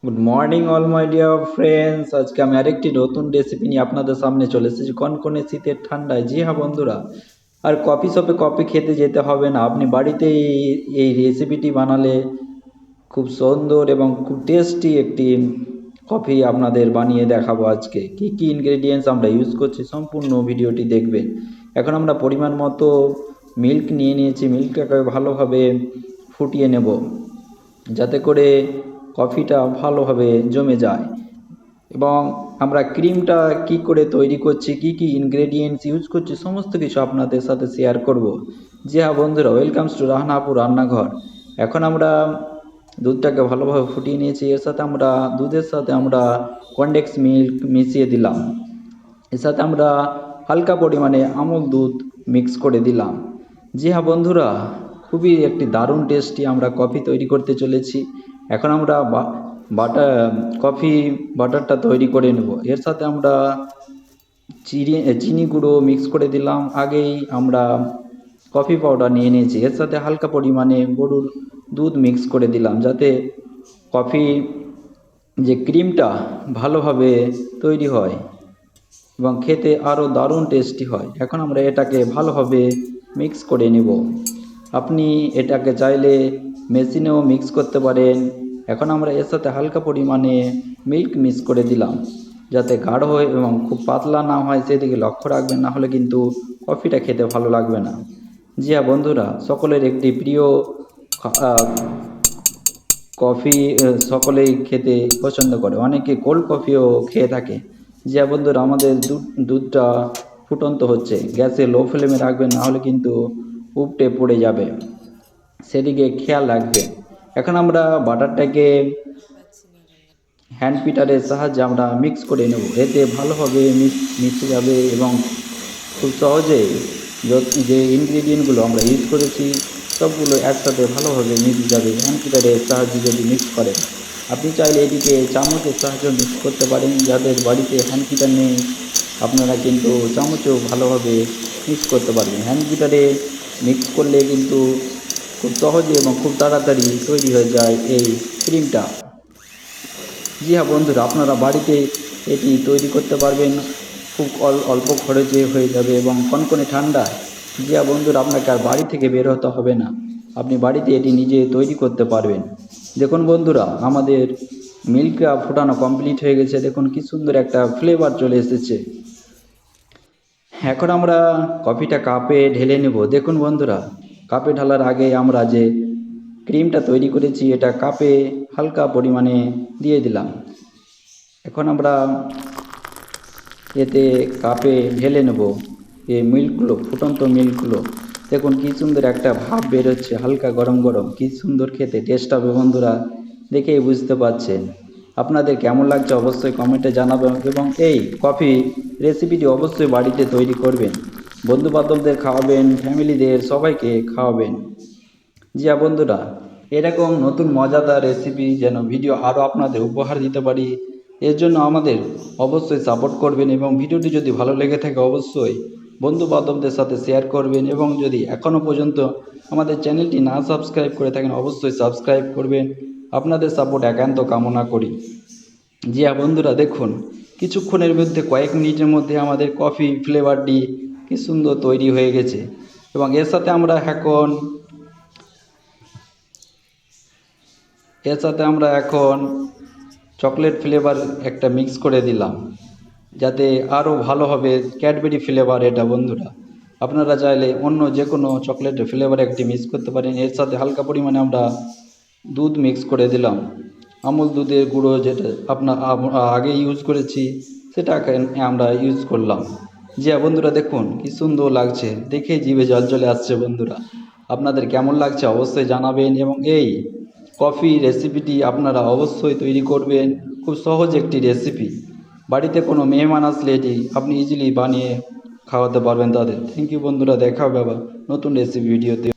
Good morning all my dear friends. আজকে আমি আরেকটি নতুন রেসিপি নিয়ে আপনাদের সামনে চলে এসেছি কনকনে শীতের ঠান্ডায়। জি হ্যাঁ বন্ধুরা, আর কফি শপে কফি খেতে যেতে হবে না, আপনি বাড়িতে এই রেসিপিটি বানালে খুব সুন্দর এবং খুব টেস্টি একটি কফি আপনাদের বানিয়ে দেখাবো। আজকে কি কি ইনগ্রেডিয়েন্টস আমরা ইউজ করছি সম্পূর্ণ ভিডিওটি দেখবেন। এখন আমরা পরিমাণ মতো মিল্ক নিয়ে নিয়েছি, মিল্কটাকে ভালোভাবে ফুটিয়ে নেব যাতে করে কফিটা ভালোভাবে জমে যায়। এবং আমরা ক্রিমটা কি করে তৈরি করছি, কি কি ইনগ্রেডিয়েন্টস ইউজ করছি, সমস্ত কিছু আপনাদের সাথে শেয়ার করব। জি হ্যাঁ বন্ধুরা, ওয়েলকামস টু রাহানা আপুর রান্নাঘর। এখন আমরা দুধটাকে ভালোভাবে ফুটিয়ে নিয়েছি, এর সাথে আমরা দুধের সাথে আমরা কনডেক্স মিল্ক মিশিয়ে দিলাম। এর সাথে আমরা হালকা পরিমাণে আমুল দুধ মিক্স করে দিলাম। জি হ্যাঁ বন্ধুরা, খুবই একটি দারুণ টেস্টি আমরা কফি তৈরি করতে চলেছি। এখন আমরা কফি বাটারটা তৈরি করে নেব। এর সাথে আমরা চিনি গুঁড়ো মিক্স করে দিলাম। আগেই আমরা কফি পাউডার নিয়ে নিয়েছি, এর সাথে হালকা পরিমাণে গরুর দুধ মিক্স করে দিলাম যাতে কফি যে ক্রিমটা ভালোভাবে তৈরি হয় এবং খেতে আরও দারুণ টেস্টি হয়। এখন আমরা এটাকে ভালোভাবে মিক্স করে নেব। আপনি এটাকে চাইলে মেশিনেও মিক্স করতে পারেন। এখন আমরা এর সাথে হালকা পরিমাণে মিল্ক মিক্স করে দিলাম যাতে গাঢ় হয় এবং খুব পাতলা না হয়, সেদিকে লক্ষ্য রাখবেন, না হলে কিন্তু কফিটা খেতে ভালো লাগবে না। জি হ্যাঁ বন্ধুরা, সকলের একটি প্রিয় কফি সকলেই খেতে পছন্দ করে, অনেকে কোল্ড কফিও খেয়ে থাকে। জি হ্যাঁ বন্ধুরা, আমাদের দুধটা ফুটন্ত হচ্ছে, গ্যাসে লো ফ্লেমে রাখবেন, না হলে কিন্তু উপটে পড়ে যাবে, সেদিকে খেয়াল রাখবেন। এখন আমরা বাটারটাকে হ্যান্ড পিটারের সাহায্যে আমরা মিক্স করে নেব, এতে ভালোভাবে মিশে যাবে এবং খুব সহজেই যে ইনগ্রিডিয়েন্টগুলো আমরা ইউজ করেছি সবগুলো একসাথে ভালোভাবে মিশে যাবে হ্যান্ড পিটারের সাহায্যে যদি মিক্স করেন। আপনি চাইলে এটিকে চামচের সাহায্যে মিক্স করতে পারেন। যাদের বাড়িতে হ্যান্ড পিটার নেই আপনারা কিন্তু চামচেও ভালোভাবে মিক্স করতে পারবেন। হ্যান্ড পিটারে মিক্স করলে কিন্তু খুব সহজে এবং খুব তাড়াতাড়ি তৈরি হয়ে যায় এই ক্রিমটা। জি হ্যাঁ বন্ধুরা, আপনারা বাড়িতে এটি তৈরি করতে পারবেন, খুব অল্প খরচে হয়ে যাবে এবং কনকনে ঠান্ডা। জি হ্যাঁ বন্ধুরা, আপনাকে আর বাড়ি থেকে বের হতে হবে না, আপনি বাড়িতে এটি নিজে তৈরি করতে পারবেন। দেখুন বন্ধুরা, আমাদের মিল্কটা ফোটানো কমপ্লিট হয়ে গেছে, দেখুন কি সুন্দর একটা ফ্লেভার চলে এসেছে। এখন আমরা কফিটা কাপে ঢেলে নেব। দেখুন বন্ধুরা, কাপে ঢালার আগে আমরা যে ক্রিমটা তৈরি করেছি এটা কাপে হালকা পরিমাণে দিয়ে দিলাম। এখন আমরা এতে কাপে ঢেলে নেব এই মিল্কগুলো, ফুটন্ত মিল্কগুলো। দেখুন কি সুন্দর একটা ভাপ বের হচ্ছে, হালকা গরম গরম, কি সুন্দর খেতে টেস্ট হবে বন্ধুরা, দেখেই বুঝতে পারছেন। আপনাদের কেমন লাগছে অবশ্যই কমেন্টে জানাবেন এবং এই কফি রেসিপিটি অবশ্যই বাড়িতে তৈরি করবেন, বন্ধুবান্ধবদের খাওয়াবেন, ফ্যামিলিদের সবাইকে খাওয়াবেন। জি হ্যাঁ বন্ধুরা, এরকম নতুন মজাদার রেসিপি যেন ভিডিও আরও আপনাদের উপহার দিতে পারি, এর জন্য আমাদের অবশ্যই সাপোর্ট করবেন এবং ভিডিওটি যদি ভালো লেগে থাকে অবশ্যই বন্ধু বান্ধবদের সাথে শেয়ার করবেন এবং যদি এখনও পর্যন্ত আমাদের চ্যানেলটি না সাবস্ক্রাইব করে থাকেন অবশ্যই সাবস্ক্রাইব করবেন। আপনাদের সাপোর্ট একান্ত কামনা করি। জি হ্যাঁ বন্ধুরা, দেখুন কিছুক্ষণের মধ্যে, কয়েক মিনিটের মধ্যে আমাদের কফি ফ্লেভারটি কি সুন্দর তৈরি হয়ে গেছে এবং এর সাথে আমরা এখন চকলেট ফ্লেভার একটা মিক্স করে দিলাম যাতে আরও ভালো হবে, ক্যাডবেরি ফ্লেভার এটা বন্ধুরা। আপনারা চাইলে অন্য যে কোনো চকলেটের ফ্লেভার একটি মিক্স করতে পারেন। এর সাথে হালকা পরিমাণে আমরা দুধ মিক্স করে দিলাম, আমুল দুধের গুঁড়ো যেটা আগে ইউজ করেছি সেটাকে আমরা ইউজ করলাম। জি হ্যাঁ বন্ধুরা, দেখুন কি সুন্দর লাগছে, দেখে জিভে জল চলে আসছে বন্ধুরা। আপনাদের কেমন লাগছে অবশ্যই জানাবেন এবং এই কফি রেসিপিটি আপনারা অবশ্যই তৈরি করবেন, খুব সহজ একটি রেসিপি। বাড়িতে কোনো মেহমান আসলে এটি আপনি ইজিলি বানিয়ে খাওয়াতে পারবেন তাদের। থ্যাংক ইউ বন্ধুরা, দেখা হবে আবার নতুন রেসিপি ভিডিওতে।